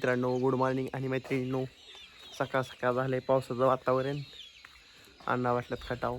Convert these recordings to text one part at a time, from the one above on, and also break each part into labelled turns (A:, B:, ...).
A: मित्रांनो good morning आणि मैत्रिणींनो, सकाळ सकाळ झाले पावसाचं वातावरण. अण्णा वाटल्यात खटाव.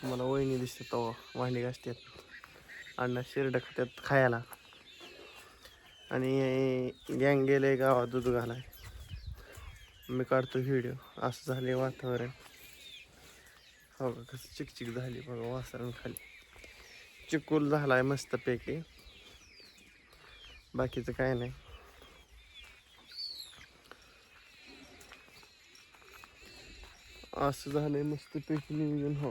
A: तुम्हाला वहिनी दिसते तो भांडी घासतात. अण्णा शिरड खात्यात खायला आणि गँग गेले गावात दूध घालाय. मी काढतो व्हिडिओ. असं झाले वातावरण. हो का, कसं चिकचिक झाली बघा वासरण खाली. चिकूल झालाय मस्तपैकी, बाकीचं काय नाही. असं झालंय मस्तपैकी नियोजन. हो,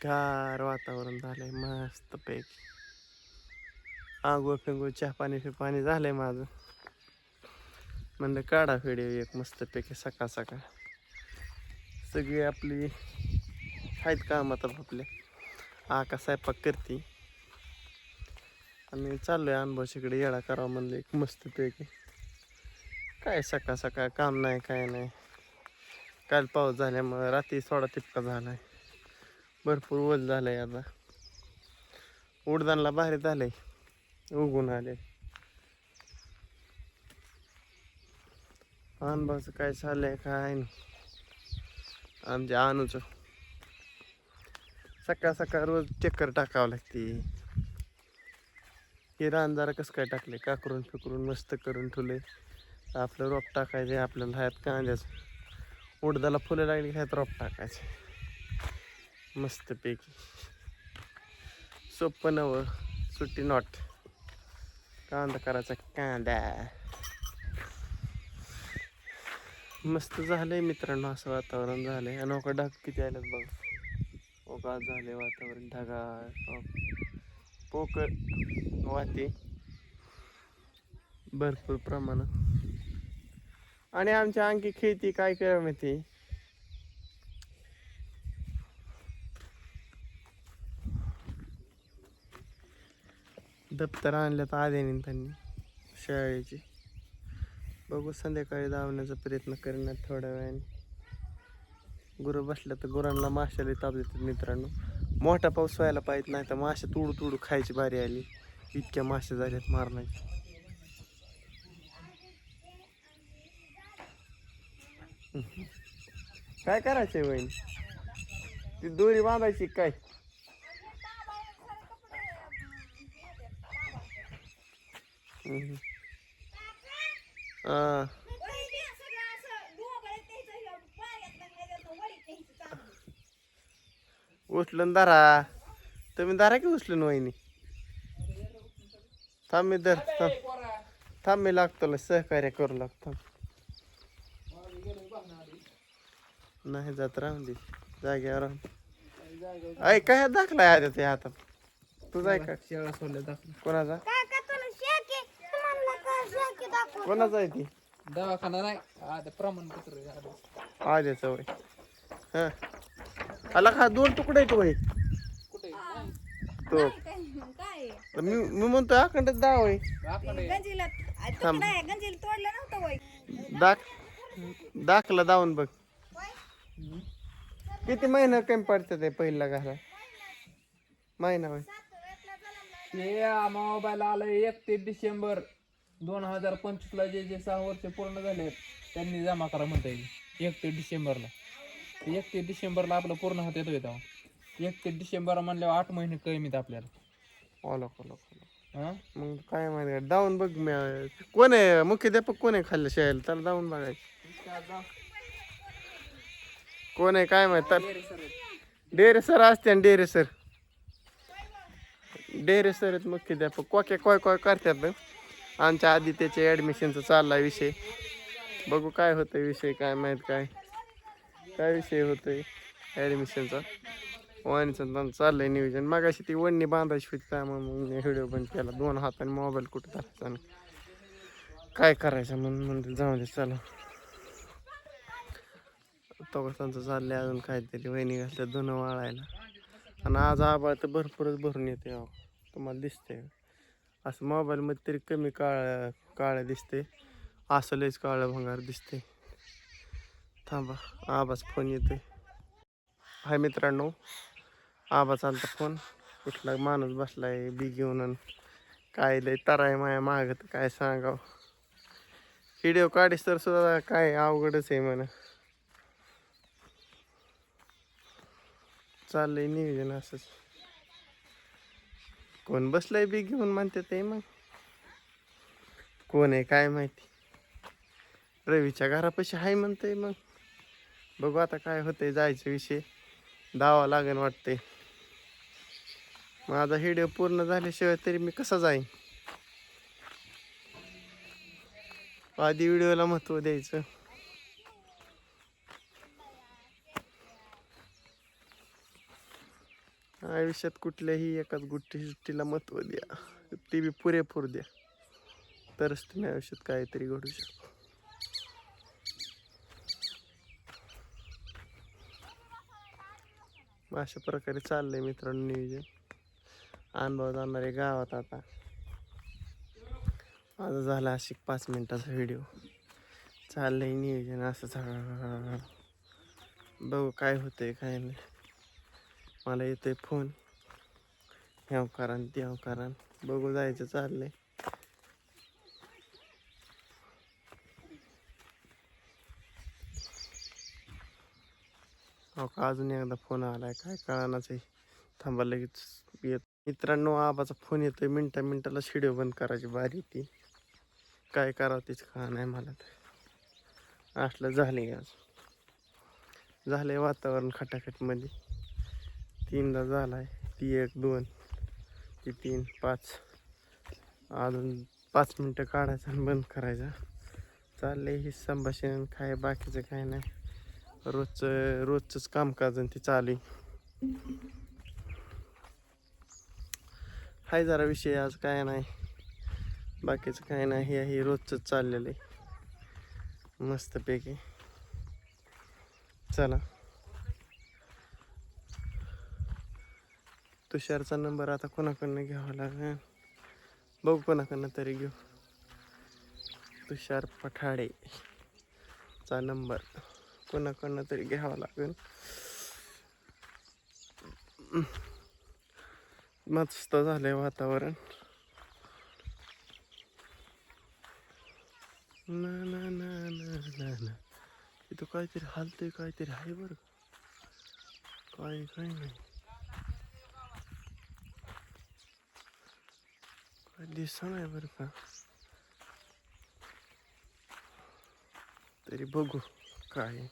A: गार वातावरण झालंय मस्तपैकी. आंघोळ फिंगोळ चहा पाणी झालंय माझं. म्हणलं काढा व्हिडिओ एक मस्तपैकी सकाळ सकाळ. सगळी आपली आहेत कामात आपल्या. आका स्वयंपाक करते आणि चाललोय अनुभवशीकडे येडा करावं म्हणलं एक मस्तपैकी. काय सकाळ सकाळ काम नाही काय नाही. काल पाऊस झाल्यामुळे रात्री थोडा तितका झालाय. भरपूर ओल झालंय. आता उडदानला भारी झालंय, उगून आले. अनुभवाचं काय चाललंय काय नाही. आमच्या अनुचं सकाळ सकाळ रोज चक्कर टाकावं लागते. हे रान जरा कसं काय टाकले, काकरून फिकरून मस्त करून ठेवले. आपलं रोप टाकायचे आपल्याला. ह्यात कांद्याचं उडदाला फुलं लागली, ह्यात रोप टाकायचे मस्तपैकी. सोपं नवं, सुट्टी नॉट. कांदा करायचा कांदा. मस्त झालंय मित्रांनो, असं वातावरण झालंय. आणि ढग किती आलेत बघा. ओघात झाले वातावरण ढगाळ. पोकळ वाते भरपूर प्रमाणात. आणि आमच्या आणखी खेती काय करावं माहिती. दप्तर आणल्यात आद्याने त्यांनी शाळेची. बघू संध्याकाळी धावण्याचा प्रयत्न करण्यात थोड्या वेळाने. गुरं बसल्या तर गुरांना माशाला ताप देतात मित्रांनो. मोठा पाऊस व्हायला पाहिजे, नाही तर मासे तुडू तुडू खायची बारी आली. इतक्या मासे झाल्यात मारण्याचे. काय करायचंय वहीन, ती दोरी बांधायची काय. उचलून धरा तुम्ही, धरा की उचलून वहिनी. थांब मी धर, थांब मी लागतो सहकार्य करू लागतो. नाही जात राहून दे जाग्यावर राहून. ऐ काय दाखलाय आता ते हातात तुझा आहे का? शेळा सोडल्या दाखला कोणाचा? कोणाचा आहे ती? दवाखाना नाही प्रमाणपत्र आद्याचं वय. हा आला का? दोन तुकडे आहेत वय तो. मी म्हणतो अखंड दाव आहे. दाखला दावून बघ किती महिना कमी पडतात ते पहिला घाला महिना होय.
B: ते मोबाईल आलं 31 डिसेंबर 2025 ला. जे 6 वर्ष पूर्ण झाले त्यांनी जमा करा म्हणता येईल 31 डिसेंबरला. 31 डिसेंबरला आपलं पूर्ण होत येतोय तेव्हा. 31 डिसेंबर म्हणल्यावर 8 महिने कमीत आपल्याला.
A: मग काय माहिती दावून बघ. कोण आहे मुख्याध्यापक, कोण आहे खाल्लं शाळेला, त्याला दावून बघायचं कोण आहे काय माहित. डेरे सर असते ना, डेरे सर आहेत मुख्याध्यापक. कोय करतात. आमच्या आधी त्याच्या ॲडमिशनचा चाललाय विषय. बघू काय होतंय विषय, काय माहित काय विषय होतोय ॲडमिशनचा. वाणीचं चाललंय नियोजन. मागाशी ती वणणी बांधायची होती काय, मग व्हिडिओ बंद केला. 2 हाताने मोबाईल कुठं धरायचा आणि काय करायचं म्हणून जाऊ दे चला. तो त्यांचं चाललंय अजून काहीतरी. वहिनी घातल्या धुणं वाळायला. आणि आज आबाळ तर भरपूरच भरून येते. तुम्हाला दिसते असं मोबाईलमध्ये तरी कमी काळ्या दिसते, असं लयच काळं भंगार दिसते. थांबा आबाच फोन येतोय. हाय मित्रांनो, आबा चालता फोन. कुठला माणूस बसलाय बी घेऊन काय लय तराय माया माग तर काय सांगाव. व्हिडिओ काढीस तर सुद्धा काय अवघडच आहे म्हणा. चाललंय नियोजन असंच. कोण बसलंय बी घेऊन म्हणते ते मग कोण आहे काय माहिती. रवीच्या घरापाशी हाय म्हणते मग बघू आता काय होतंय. जायचं विषय दावा लागेल वाटते. माझा व्हिडिओ पूर्ण झाल्याशिवाय तरी मी कसा जाईन. आधी व्हिडिओला महत्त्व द्यायचं. आयुष्यात कुठल्याही एकाच गोष्टीला महत्त्व द्या. ती बी पुरेपूर द्या. तरच तुम्ही आयुष्यात काहीतरी घडू शकतो. अशा प्रकारे चाललंय मित्रांनो नियोजन. अनुभव जाणार आहे गावात आता. माझा झाला अशी 5 मिनिटाचा व्हिडिओ. चाललंय नियोजन असं. बघू काय होतंय काय नाही. मला येतोय फोन ह्याव कारण त्याव कारण. बघू जायचं चाललंय. हो का अजून एकदा फोन आलाय काय कळानाच आहे. थांबा लगेच येत. मित्रांनो आबाचा फोन येतोय. मिनटाला व्हिडिओ बंद करायची बारी ती. काय करावं तीच कळा नाही मला तर. असलं झाले आज. झालंय वातावरण खटाखटमध्ये. 3दा झालाय. ती 1 2 ती 3 5 अजून 5 मिनटं काढायचं आणि बंद करायचं. चाललंय हे संभाषण. काय बाकीचं काय नाही. रोजचंच कामकाज ते चालू आहे. हाय जरा विषय आज काय नाही. बाकीचं काय नाही. हे रोजचंच चाललेलं आहे मस्तपैकी. चला तुषारचा नंबर आता कोणाकडनं घ्यावा लागेल. बघू कोणाकडनं तरी घेऊ. तुषार पठाडे चा नंबर कोणाकडनं तरी घ्यावा लागेल. मस्त झालंय वातावरण. ना ना ना ना ना ना इथं काहीतरी हालतंय काहीतरी आहे बरं. काय नाही काय दिसत नाही बरं का. तरी बघू काय.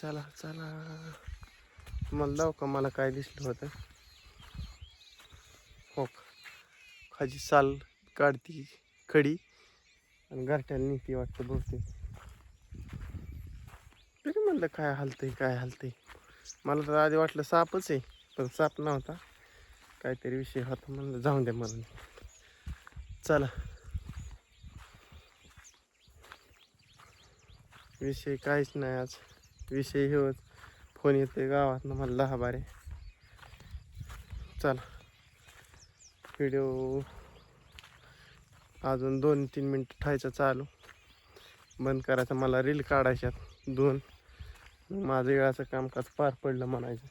A: चला चला मला दाव का मला काय दिसलं होतं. हो खाजी साल काढती खडी आणि घरट्याला नीती वाटतं बहुतेक. तरी म्हणलं काय हलतंय. मला तर आधी वाटलं सापच आहे पण साप नव्हता. काहीतरी विषय होता म्हणलं जाऊन द्या मला. चला विषय काहीच नाही आज. विषय हे फोन येतोय गावातनं मला 10 बारे. चला व्हिडिओ अजून 2-3 मिनटं ठेवायचं चालू. बंद करायचं. मला रील काढायच्यात 2. माझं वेळाचं कामकाज पार पडलं म्हणायचं.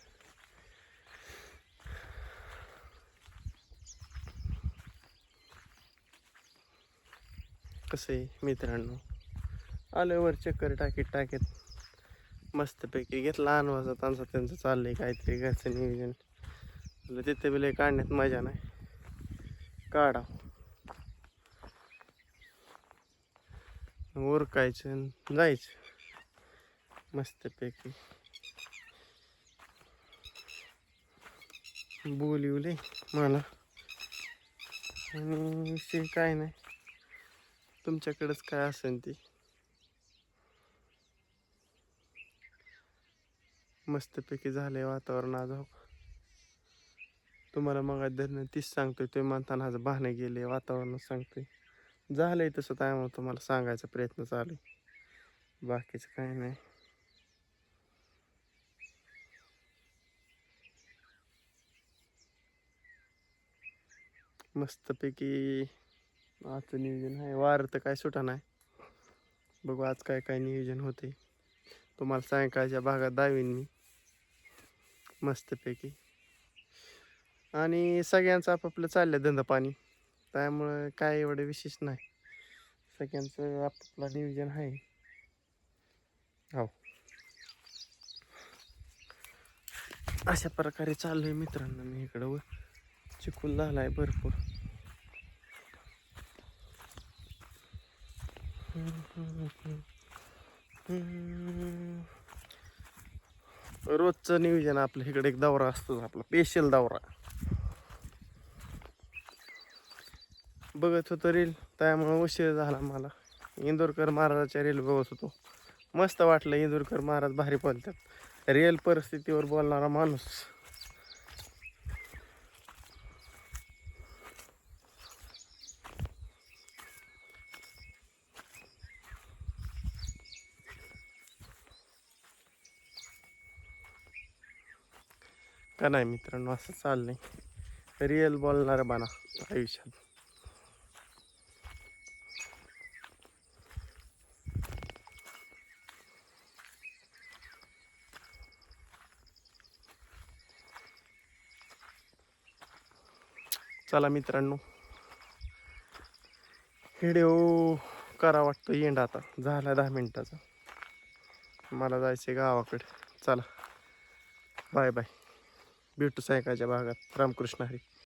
A: कसं आहे मित्रांनो आलं वर चक्कर टाकीत मस्तपैकी घेतला अनवाचा त्यांचं चाललंय काहीतरी घरचं नियोजन. तिथे बिले काढण्यात मजा नाही. काढा उरकायचं जायचं मस्तपैकी. बोलिवले मला आणि विषय काय नाही. तुमच्याकडेच काय असेल ती मस्तपैकी झालंय वातावरण आज. तुम्हाला मग धरणं तीच सांगतोय. तुम्ही म्हणताना आज बहाणे गेले वातावरण सांगतोय. झालंय तसं त्यामुळे तुम्हाला सांगायचा प्रयत्न चालू आहे. बाकीचं काय नाही. मस्तपैकी आजचं नियोजन आहे. वार तर काय सुटा नाही. बघू आज काय नियोजन होते. तुम्हाला सायंकाळच्या भागात दावीन मी. मस्तपैकी. आणि सगळ्यांचं आपापलं चाललं धंदा पाणी, त्यामुळं काय एवढं विशेष नाही. सगळ्यांचं आपापलं नियोजन आहे. हो, अशा प्रकारे चाललोय मित्रांनो मी इकडं. व चिखल झालाय भरपूर. रोजचं नियोजन आपलं इकडे एक दौरा असतो, आपला स्पेशल दौरा. बघत होतो रील, त्यामुळे उशीर झाला मला. इंदोरकर महाराजाच्या रील बघत होतो. मस्त वाटलं, इंदोरकर महाराज भारी बोलतात. रिअल परिस्थितीवर बोलणारा माणूस. का नाही मित्रांनो, असं चाललंय. रिअल बोलणारा बना आयुष्यात. चला मित्रांनो, व्हिडिओ करा वाटतो एंड आता. झाला 10 मिनिटाचा. मला जायचं गावाकडे. चला, बाय बाय. भेटू सायकाळच्या भागात. रामकृष्ण हरी.